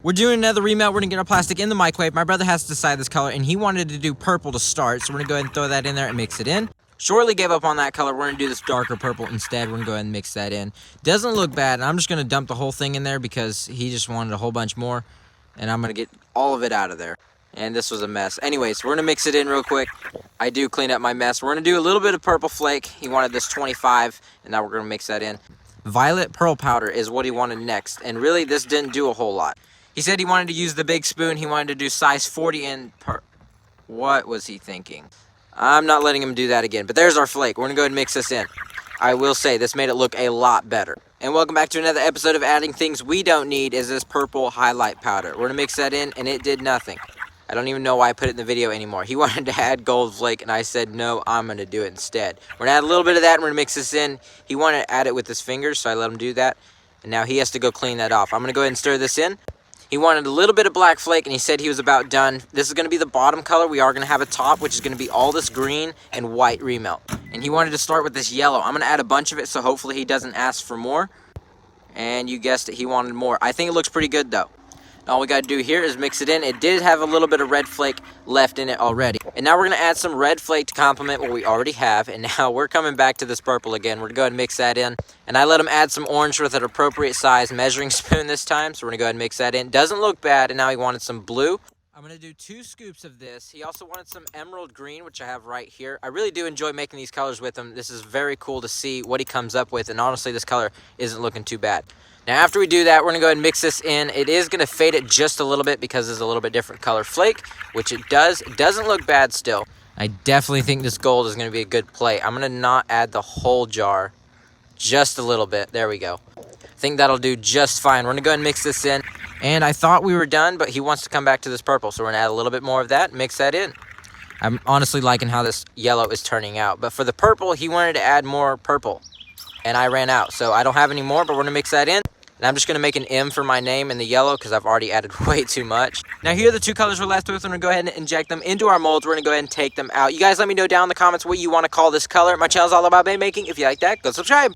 We're doing another remelt. We're gonna get our plastic in the microwave. My brother has to decide this color, and he wanted to do purple to start, so we're gonna go ahead and throw that in there and mix it in. Shortly gave up on that color. We're gonna do this darker purple instead. We're gonna go ahead and mix that in. Doesn't look bad, and I'm just gonna dump the whole thing in there because he just wanted a whole bunch more, and I'm gonna get all of it out of there. And this was a mess. Anyways, we're gonna mix it in real quick. I do clean up my mess. We're gonna do a little bit of purple flake. He wanted this 25, and now we're gonna mix that in. Violet pearl powder is what he wanted next, and really this didn't do a whole lot. He said he wanted to use the big spoon. He wanted to do size 40 in per... What was he thinking? I'm not letting him do that again, but there's our flake. We're gonna go ahead and mix this in. I will say this made it look a lot better. And welcome back to another episode of Adding Things We Don't Need. Is this purple highlight powder. We're gonna mix that in, and it did nothing. I don't even know why I put it in the video anymore. He wanted to add gold flake, and I said, no, I'm gonna do it instead. We're gonna add a little bit of that, and we're gonna mix this in. He wanted to add it with his fingers, so I let him do that. And now he has to go clean that off. I'm gonna go ahead and stir this in. He wanted a little bit of black flake, and he said he was about done. This is gonna be the bottom color. We are gonna have a top, which is gonna be all this green and white remelt. And he wanted to start with this yellow. I'm gonna add a bunch of it, so hopefully he doesn't ask for more. And you guessed it, he wanted more. I think it looks pretty good though. All we gotta do here is mix it in. It did have a little bit of red flake left in it already. And now we're gonna add some red flake to complement what we already have. And now we're coming back to this purple again. We're gonna go ahead and mix that in. And I let him add some orange with an appropriate size measuring spoon this time. So we're gonna go ahead and mix that in. Doesn't look bad, and now he wanted some blue. I'm gonna do 2 scoops of this. He also wanted some emerald green, which I have right here. I really do enjoy making these colors with him. This is very cool to see what he comes up with, and honestly, this color isn't looking too bad. Now, after we do that, we're gonna go ahead and mix this in. It is gonna fade it just a little bit because it's a little bit different color flake, which it does. It doesn't look bad still. I definitely think this gold is gonna be a good play. I'm gonna not add the whole jar, just a little bit. There we go. I think that'll do just fine. We're gonna go ahead and mix this in. And I thought we were done, but he wants to come back to this purple, so we're gonna add a little bit more of that, mix that in. I'm honestly liking how this yellow is turning out. But for the purple, he wanted to add more purple, and I ran out. So I don't have any more, but we're gonna mix that in. And I'm just gonna make an M for my name in the yellow because I've already added way too much. Now here are the 2 colors we're left with. We're gonna go ahead and inject them into our molds. We're gonna go ahead and take them out. You guys let me know down in the comments what you wanna call this color. My channel's all about making. If you like that, go subscribe.